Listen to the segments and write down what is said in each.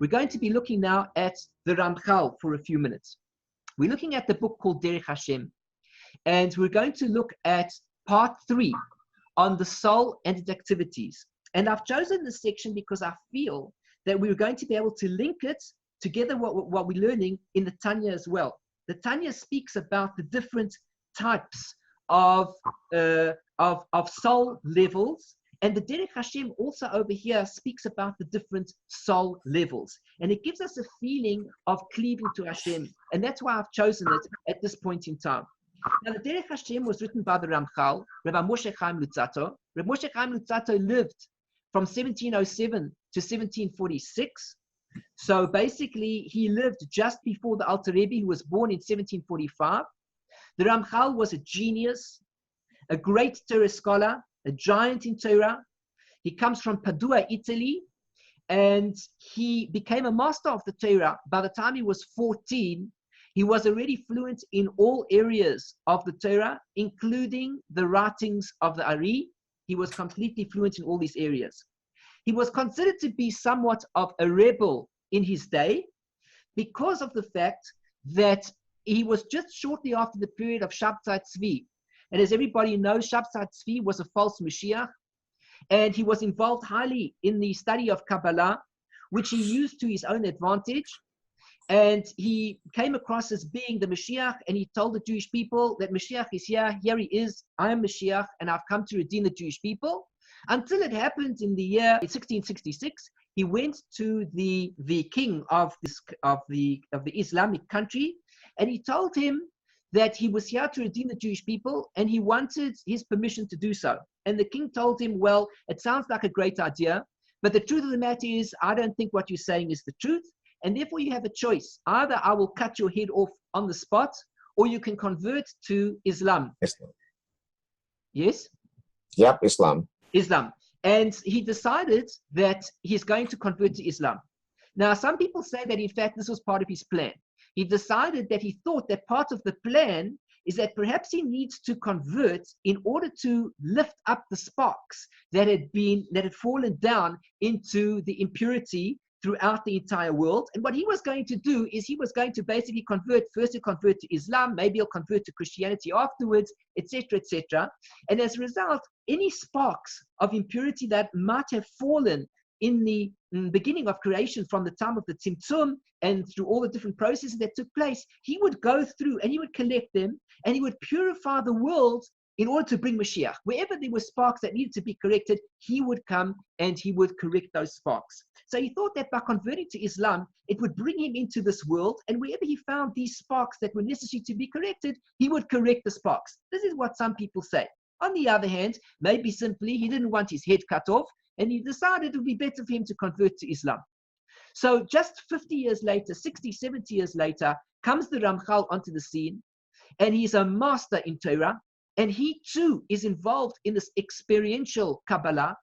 We're going to be looking now at the Ramchal for a few minutes. We're looking at the book called Derech Hashem, and we're going to look at part 3 on the soul and its activities. And I've chosen this section because I feel that we're going to be able to link it together what we're learning in the Tanya as well. The Tanya speaks about the different types of soul levels, and the Derech Hashem also over here speaks about the different soul levels, and it gives us a feeling of cleaving to Hashem, and that's why I've chosen it at this point in time. Now, the Derech Hashem was written by the Ramchal, Rabbi Moshe Chaim Luzzatto. Rabbi Moshe Chaim Luzzatto lived from 1707 to 1746. So basically, he lived just before the Alter Rebbe, who was born in 1745. The Ramchal was a genius, a great Torah scholar, a giant in Torah. He comes from Padua, Italy, and he became a master of the Torah. By the time he was 14, he was already fluent in all areas of the Torah, including the writings of the Ari. He was completely fluent in all these areas. He was considered to be somewhat of a rebel in his day because of the fact that he was just shortly after the period of Shabtai Tzvi. And as everybody knows, Shabtai Tzvi was a false Mashiach, and he was involved highly in the study of Kabbalah, which he used to his own advantage. And he came across as being the Mashiach, and he told the Jewish people that Mashiach is here he is, I am Mashiach, and I've come to redeem the Jewish people. Until it happened in the year 1666, he went to the king of the Islamic country, and he told him that he was here to redeem the Jewish people, and he wanted his permission to do so. And the king told him, well, it sounds like a great idea, but the truth of the matter is, I don't think what you're saying is the truth, and therefore you have a choice. Either I will cut your head off on the spot, or you can convert to Islam. Yes? Yep, Islam. And he decided that he's going to convert to Islam. Now, some people say that, in fact, this was part of his plan. He decided that he thought that part of the plan is that perhaps he needs to convert in order to lift up the sparks that had fallen down into the impurity throughout the entire world. And what he was going to do is he was going to basically convert to Islam, maybe he'll convert to Christianity afterwards, etc., etc. And as a result, any sparks of impurity that might have fallen in the beginning of creation from the time of the Tzimtzum and through all the different processes that took place, he would go through and he would collect them and he would purify the world in order to bring Mashiach. Wherever there were sparks that needed to be corrected, he would come and he would correct those sparks. So he thought that by converting to Islam, it would bring him into this world, and wherever he found these sparks that were necessary to be corrected, he would correct the sparks. This is what some people say. On the other hand, maybe simply he didn't want his head cut off, and he decided it would be better for him to convert to Islam. So just 50 years later, 60, 70 years later, comes the Ramchal onto the scene, and he's a master in Torah, and he too is involved in this experiential Kabbalah,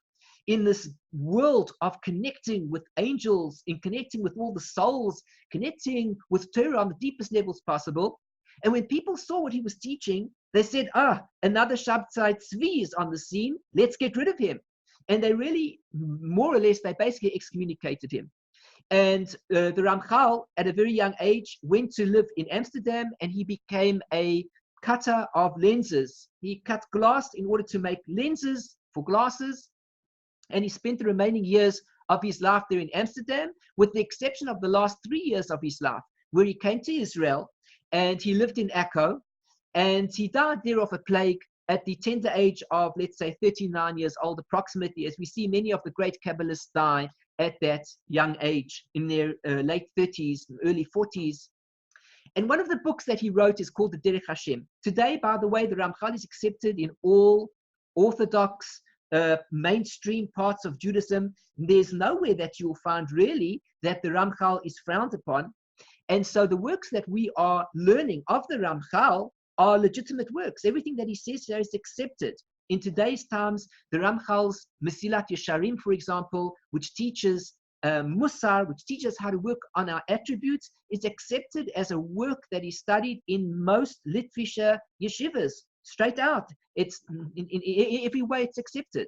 in this world of connecting with angels, in connecting with all the souls, connecting with Torah on the deepest levels possible. And when people saw what he was teaching, they said, another Shabtai Tzvi is on the scene, let's get rid of him. And they really, more or less, they basically excommunicated him. And the Ramchal, at a very young age, went to live in Amsterdam, and he became a cutter of lenses. He cut glass in order to make lenses for glasses, and he spent the remaining years of his life there in Amsterdam, with the exception of the last 3 years of his life, where he came to Israel, and he lived in Akko, and he died there of a plague at the tender age of, let's say, 39 years old approximately, as we see many of the great Kabbalists die at that young age, in their late 30s, early 40s. And one of the books that he wrote is called the Derech Hashem. Today, by the way, the Ramchal is accepted in all Orthodox, mainstream parts of Judaism. There's nowhere that you'll find really that the Ramchal is frowned upon. And so the works that we are learning of the Ramchal are legitimate works. Everything that he says there is accepted. In today's times, the Ramchal's Mesilat Yesharim, for example, which teaches Musar, which teaches how to work on our attributes, is accepted as a work that is studied in most Litvischer yeshivas. Straight out, it's in every way it's accepted.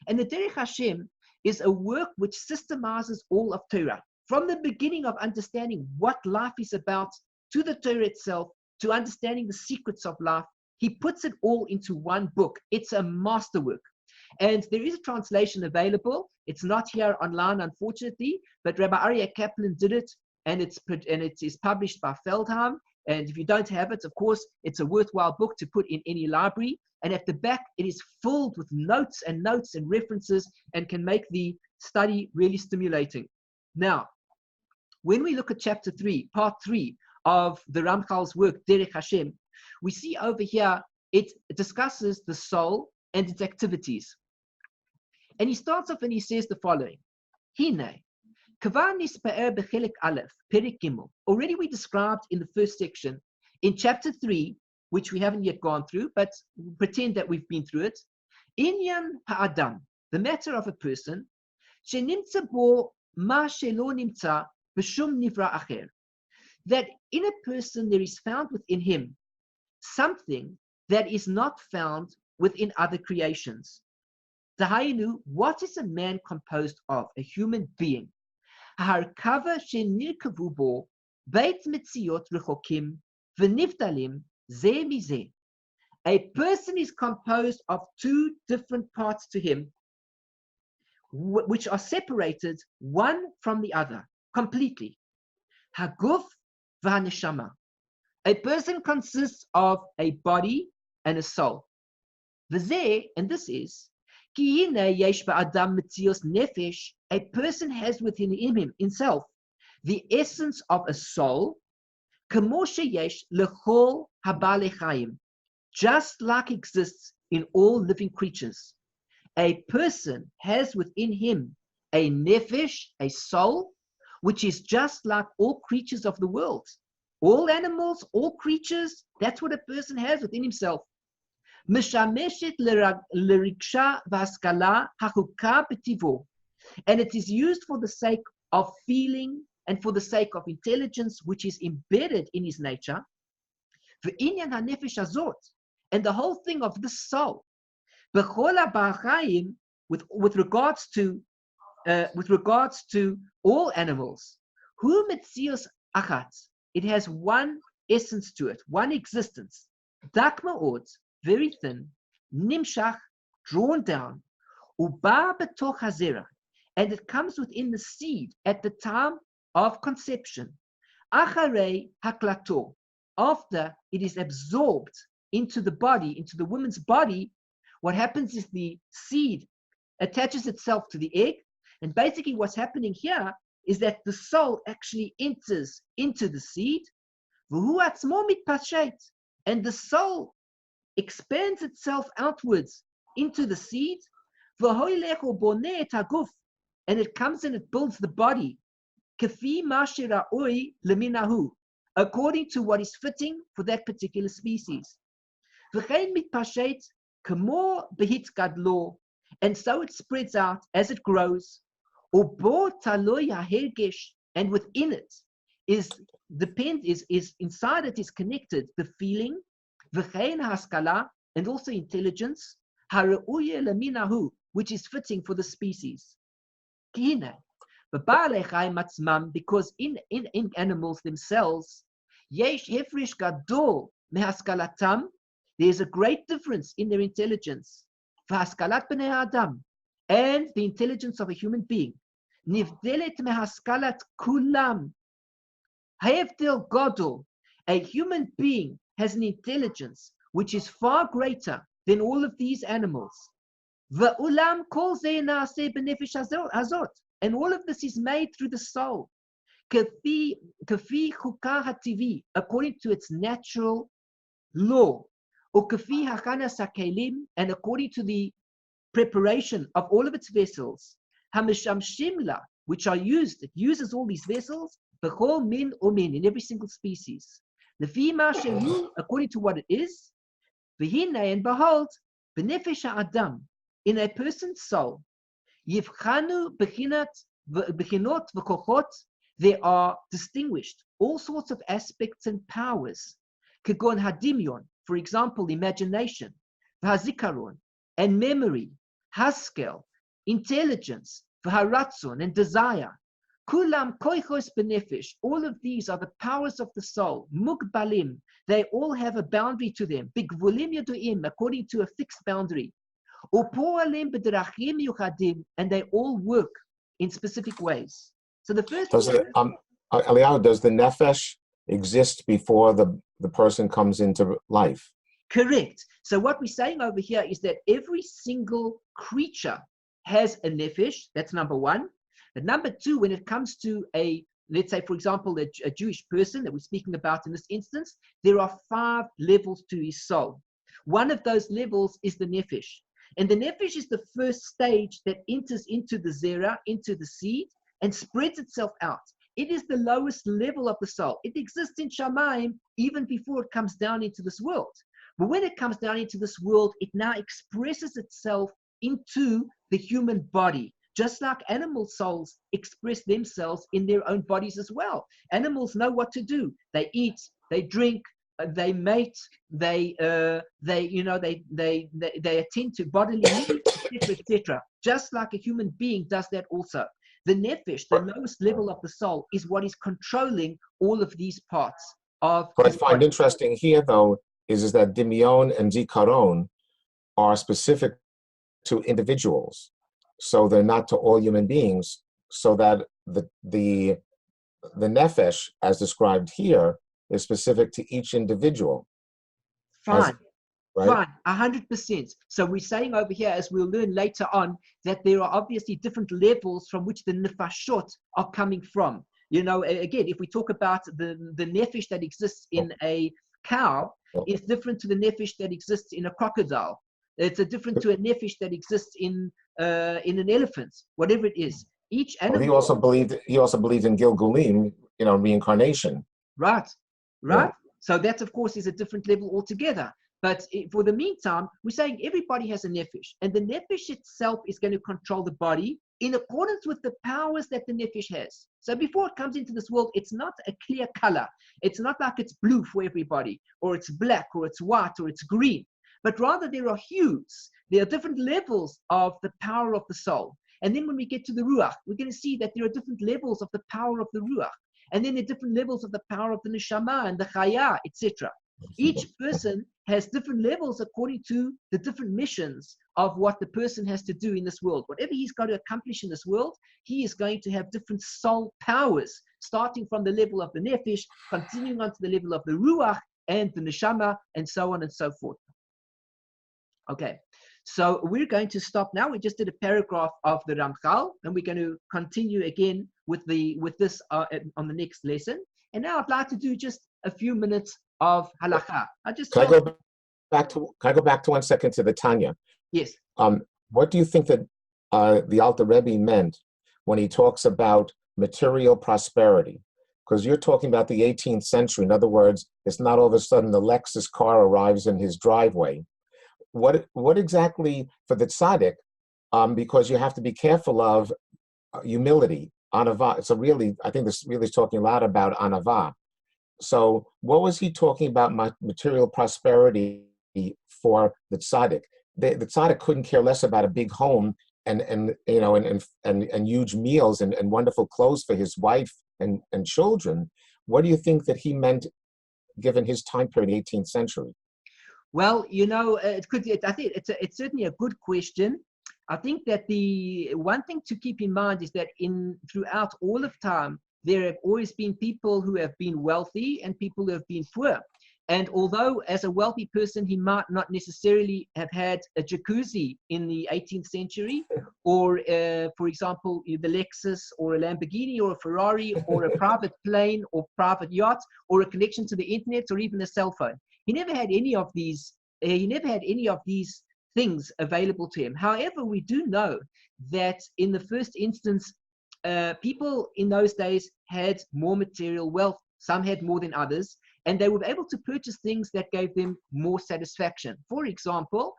And the Derech Hashem is a work which systemizes all of Torah. from the beginning of understanding what life is about, to the Torah itself, to understanding the secrets of life. He puts it all into one book. It's a masterwork. And there is a translation available. It's not here online, unfortunately, but Rabbi Aryeh Kaplan did it, and it is published by Feldheim. And if you don't have it, of course, it's a worthwhile book to put in any library. And at the back, it is filled with notes and references, and can make the study really stimulating. Now, when we look at chapter 3, part 3 of the Ramchal's work, Derech Hashem, we see over here, it discusses the soul and its activities. And he starts off and he says the following. Hine, already we described in the first section, in chapter 3, which we haven't yet gone through, but pretend that we've been through it. Inyan ha'adam, the matter of a person, shenimtza bo ma shelo nimtza b'shum nivra acher, that in a person there is found within him something that is not found within other creations. Dahainu, what is a man composed of? A human being. Harkava shenirkavu bo beit mitziot rechokim v'nivdalim ze mize. A person is composed of two different parts to him, which are separated one from the other completely. Haguf v'haneshama. A person consists of a body and a soul. V'zeh, and this is, ki hine yesh ba'adam metzios nefesh. A person has within himself the essence of a soul, kamo sheyesh lechol habale chayim, just like exists in all living creatures. A person has within him a nefesh, a soul, which is just like all creatures of the world. All animals, all creatures, that's what a person has within himself. Mishameshet leriksha vaskala hachuka betivo. And it is used for the sake of feeling and for the sake of intelligence, which is embedded in his nature. V'inyan hanefesh azot, and the whole thing of the soul, b'chol ha'ba'achayim, with regards to all animals, hu metzios achat, it has one essence to it, one existence. Dak ma'od, very thin, nimshach, drawn down, uba betoch hazera, and it comes within the seed at the time of conception. Acharei haklato, after it is absorbed into the body, into the woman's body, what happens is the seed attaches itself to the egg, and basically what's happening here is that the soul actually enters into the seed, and the soul expands itself outwards into the seed, and it comes and it builds the body, according to what is fitting for that particular species. And so it spreads out as it grows. And within it is inside it is connected the feeling, and also intelligence, which is fitting for the species. Because in animals themselves, there's a great difference in their intelligence, and the intelligence of a human being. A human being has an intelligence which is far greater than all of these animals. And all of this is made through the soul, according to its natural law, and according to the preparation of all of its vessels, which are used, it uses all these vessels, in every single species. According to what it is, and behold, in a person's soul, there are distinguished all sorts of aspects and powers. For example, imagination, and memory, haskel, intelligence, and desire, Kulam koichos benefesh. All of these are the powers of the soul. Mugbalim. They all have a boundary to them. Bigvulim yaduim, according to a fixed boundary. Upoalim b'derachim yuchadim, and they all work in specific ways. So the first Eliyahu, does the nefesh exist before the person comes into life? Correct. So what we're saying over here is that every single creature has a nefesh. That's number one. But number two, when it comes to let's say, for example, a Jewish person that we're speaking about in this instance, there are 5 levels to his soul. One of those levels is the nefesh. And the nefesh is the first stage that enters into the zera, into the seed, and spreads itself out. It is the lowest level of the soul. It exists in Shamayim even before it comes down into this world. But when it comes down into this world, it now expresses itself into the human body, just like animal souls express themselves in their own bodies as well. Animals know what to do. They eat, they drink, they mate, they attend to bodily needs, etc., etc. Just like a human being does that also. The nefesh, the lowest level of the soul, is what is controlling all of these parts of. What I find interesting here, though, is that dimion and zikaron are specific to individuals, so they're not to all human beings. So that the nefesh, as described here, is specific to each individual. Fine. Right? Fine, 100%. So we're saying over here, as we'll learn later on, that there are obviously different levels from which the nefashot are coming from. Again, if we talk about the nefesh that exists in a cow, is different to the nefesh that exists in a crocodile. It's different to a nefesh that exists in an elephant, whatever it is. Each animal. Well, he also believed in Gilgulim, reincarnation. Right. Yeah. So that, of course, is a different level altogether. But for the meantime, we're saying everybody has a nefesh, and the nefesh itself is going to control the body in accordance with the powers that the nefesh has. So before it comes into this world, it's not a clear color. It's not like it's blue for everybody, or it's black, or it's white, or it's green. But rather there are hues. There are different levels of the power of the soul. And then when we get to the ruach, we're going to see that there are different levels of the power of the ruach. And then there are different levels of the power of the neshama and the chaya, etc. Each person has different levels according to the different missions of what the person has to do in this world. Whatever he's got to accomplish in this world, he is going to have different soul powers, starting from the level of the nefesh, continuing on to the level of the ruach and the neshama, and so on and so forth. Okay, so we're going to stop now. We just did a paragraph of the Ramchal, and we're going to continue again with this on the next lesson. And now I'd like to do just a few minutes of halakha. Can I go back to 1 second to the Tanya? Yes. What do you think that the Alter Rebbe meant when he talks about material prosperity? Because you're talking about the 18th century. In other words, it's not all of a sudden the Lexus car arrives in his driveway. What exactly for the tzaddik? Because you have to be careful of humility, anava. So really, I think this really is talking a lot about anava. So what was he talking about material prosperity for the tzaddik? The tzaddik couldn't care less about a big home and huge meals and wonderful clothes for his wife and children. What do you think that he meant, given his time period, the 18th century? Well, I think it's certainly a good question. I think that the one thing to keep in mind is that throughout all of time, there have always been people who have been wealthy and people who have been poor. And although as a wealthy person, he might not necessarily have had a jacuzzi in the 18th century, or for example, the Lexus or a Lamborghini or a Ferrari or a private plane or private yacht or a connection to the internet or even a cell phone. He never had any of these. He never had any of these things available to him. However, we do know that in the first instance, people in those days had more material wealth. Some had more than others, and they were able to purchase things that gave them more satisfaction. For example,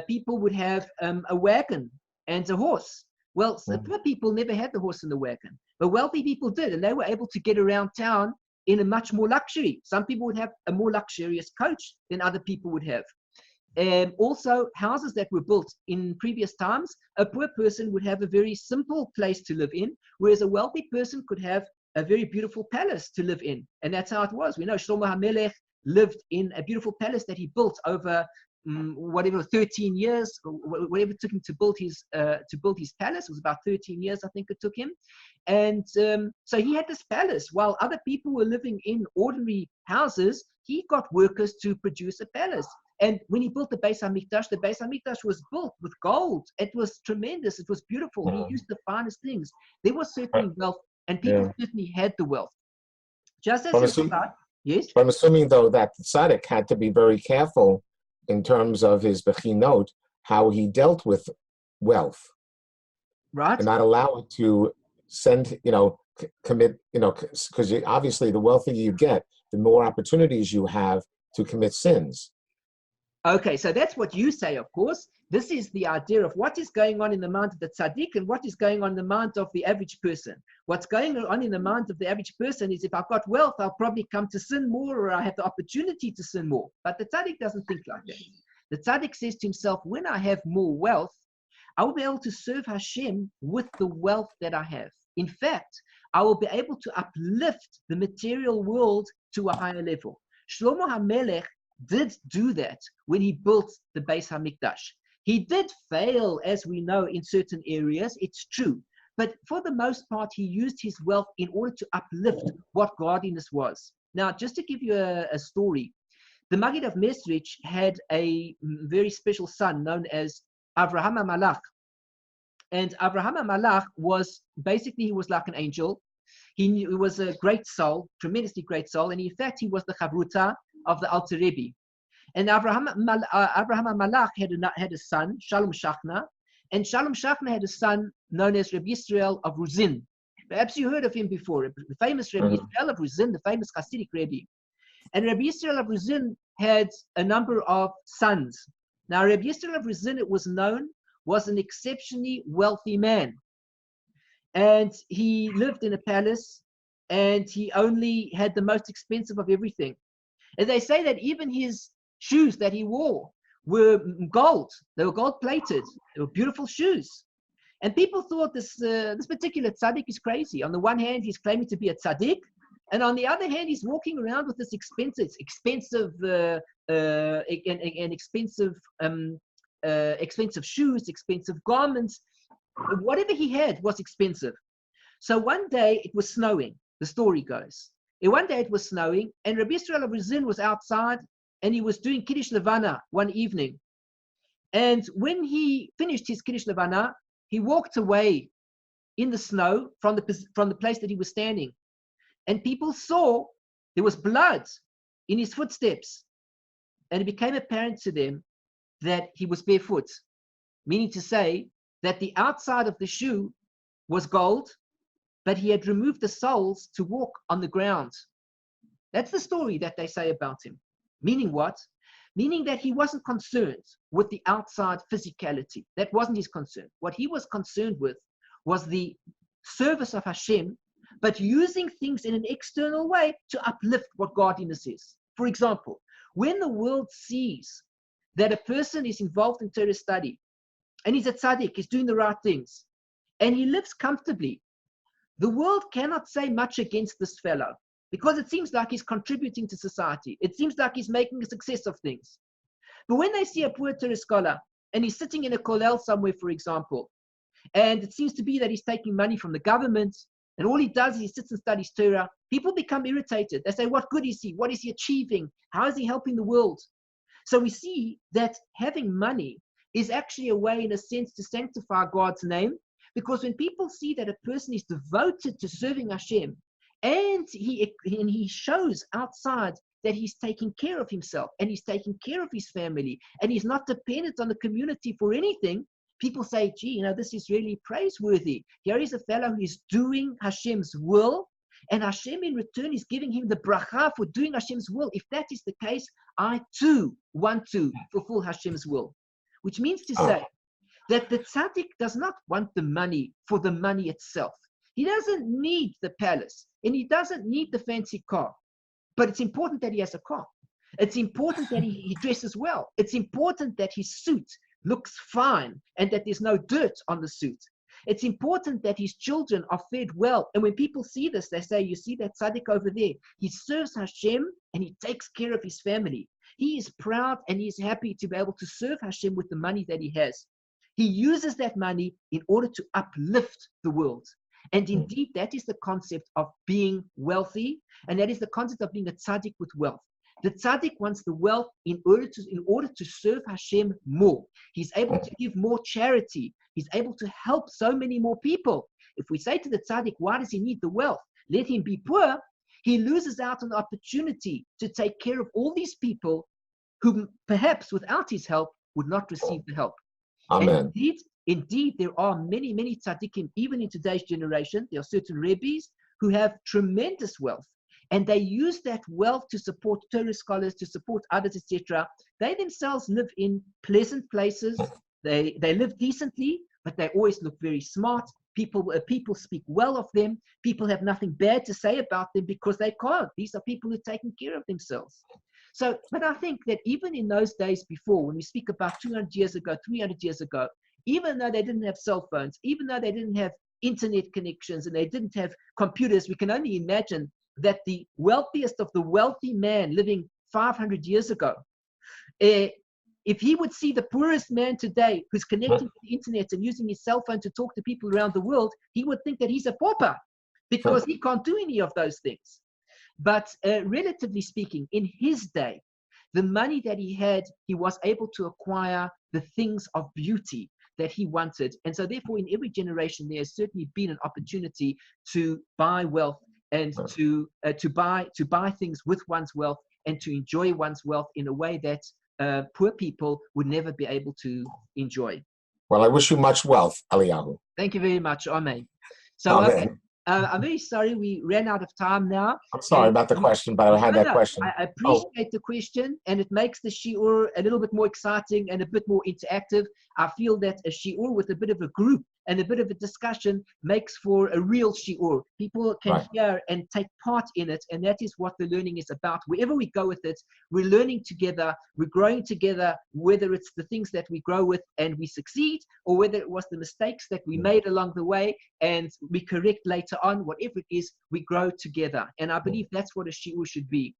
people would have a wagon and a horse. Well, poor people never had the horse and the wagon, but wealthy people did, and they were able to get around town in a much more luxury. Some people would have a more luxurious coach than other people would have. Also, houses that were built in previous times, a poor person would have a very simple place to live in, whereas a wealthy person could have a very beautiful palace to live in. And that's how it was. We know Shlomo HaMelech lived in a beautiful palace that he built over 13 years, whatever it took him to build his palace. It was about 13 years, I think it took him. And so he had this palace. While other people were living in ordinary houses, he got workers to produce a palace. And when he built the Beis HaMikdash was built with gold. It was tremendous. It was beautiful. He used the finest things. There was certainly wealth, and people certainly had the wealth. Just as yes? But I'm assuming, though, that the tzaddik had to be very careful in terms of his bechinot, how he dealt with wealth. Right. And not allow it to commit, because obviously the wealthier you get, the more opportunities you have to commit sins. Okay, so that's what you say, of course. This is the idea of what is going on in the mind of the tzaddik and what is going on in the mind of the average person. What's going on in the mind of the average person is, if I've got wealth, I'll probably come to sin more, or I have the opportunity to sin more. But the tzaddik doesn't think like that. The tzaddik says to himself, when I have more wealth, I will be able to serve Hashem with the wealth that I have. In fact, I will be able to uplift the material world to a higher level. Shlomo HaMelech did do that when he built the Beis HaMikdash. He did fail, as we know, in certain areas, it's true. But for the most part, he used his wealth in order to uplift what godliness was. Now, just to give you a story, the Maggid of Mesrich had a very special son known as Avraham HaMalach. And Avraham HaMalach was basically, he was like an angel. He was a great soul, tremendously great soul. And in fact, he was the Chavruta of the Alter Rebbe. And Avraham HaMalach had a son, Shalom Shachna, and Shalom Shachna had a son known as Rabbi Yisrael of Ruzin. Perhaps you heard of him before, the famous Rabbi Yisrael of Ruzin, the famous Hasidic Rebbe. And Rabbi Yisrael of Ruzin had a number of sons. Now, Rabbi Yisrael of Ruzin, it was known, was an exceptionally wealthy man. And he lived in a palace, and he only had the most expensive of everything. And they say that even his shoes that he wore were gold. They were gold-plated. They were beautiful shoes. And people thought this particular tzaddik is crazy. On the one hand, he's claiming to be a tzaddik, and on the other hand, he's walking around with this expensive shoes, expensive garments. Whatever he had was expensive. So one day it was snowing, the story goes. And one day it was snowing, and Rabbi Yisrael of Ruzin was outside, and he was doing Kiddush Levana one evening. And when he finished his Kiddush Levana, he walked away in the snow from the place that he was standing. And people saw there was blood in his footsteps. And it became apparent to them that he was barefoot, meaning to say that the outside of the shoe was gold, but he had removed the soles to walk on the ground. That's the story that they say about him. Meaning what? Meaning that he wasn't concerned with the outside physicality. That wasn't his concern. What he was concerned with was the service of Hashem, but using things in an external way to uplift what godliness is. For example, when the world sees that a person is involved in Torah study, and he's a tzaddik, he's doing the right things, and he lives comfortably, the world cannot say much against this fellow, because it seems like he's contributing to society. It seems like he's making a success of things. But when they see a poor Torah scholar, and he's sitting in a kollel somewhere, for example, and it seems to be that he's taking money from the government, and all he does is he sits and studies Torah, people become irritated. They say, what good is he? What is he achieving? How is he helping the world? So we see that having money is actually a way, in a sense, to sanctify God's name, because when people see that a person is devoted to serving Hashem, and he shows outside that he's taking care of himself, and he's taking care of his family, and he's not dependent on the community for anything, people say, gee, this is really praiseworthy. Here is a fellow who is doing Hashem's will, and Hashem in return is giving him the bracha for doing Hashem's will. If that is the case, I too want to fulfill Hashem's will. Which means to say that the tzaddik does not want the money for the money itself. He doesn't need the palace, and he doesn't need the fancy car. But it's important that he has a car. It's important that he dresses well. It's important that his suit looks fine and that there's no dirt on the suit. It's important that his children are fed well. And when people see this, they say, you see that tzaddik over there? He serves Hashem and he takes care of his family. He is proud and he's happy to be able to serve Hashem with the money that he has. He uses that money in order to uplift the world. And indeed, that is the concept of being wealthy. And that is the concept of being a tzaddik with wealth. The tzaddik wants the wealth in order to serve Hashem more. He's able to give more charity. He's able to help so many more people. If we say to the tzaddik, why does he need the wealth? Let him be poor. He loses out on the opportunity to take care of all these people who perhaps without his help would not receive the help. Amen. And indeed, there are many, many tzaddikim, even in today's generation. There are certain rabbis who have tremendous wealth. And they use that wealth to support Torah scholars, to support others, etc. They themselves live in pleasant places. They live decently, but they always look very smart. People speak well of them. People have nothing bad to say about them because they can't. These are people who are taking care of themselves. So, but I think that even in those days before, when we speak about 200 years ago, 300 years ago, even though they didn't have cell phones, even though they didn't have internet connections and they didn't have computers, we can only imagine that the wealthiest of the wealthy man living 500 years ago, if he would see the poorest man today who's connecting to the internet and using his cell phone to talk to people around the world, he would think that he's a pauper because he can't do any of those things. But relatively speaking, in his day, the money that he had, he was able to acquire the things of beauty that he wanted. And so therefore, in every generation, there has certainly been an opportunity to buy wealth and to buy things with one's wealth and to enjoy one's wealth in a way that poor people would never be able to enjoy. Well, I wish you much wealth, Eliyahu. Thank you very much. Amen. So Amen. I'm very sorry we ran out of time now. I'm sorry about the question, but I had that question. I appreciate the question, and it makes the shiur a little bit more exciting and a bit more interactive. I feel that a shiur with a bit of a group and a bit of a discussion makes for a real shiur. People can hear and take part in it, and that is what the learning is about. Wherever we go with it, we're learning together, we're growing together, whether it's the things that we grow with and we succeed, or whether it was the mistakes that we made along the way and we correct later on. Whatever it is, we grow together. And I believe that's what a shiur should be.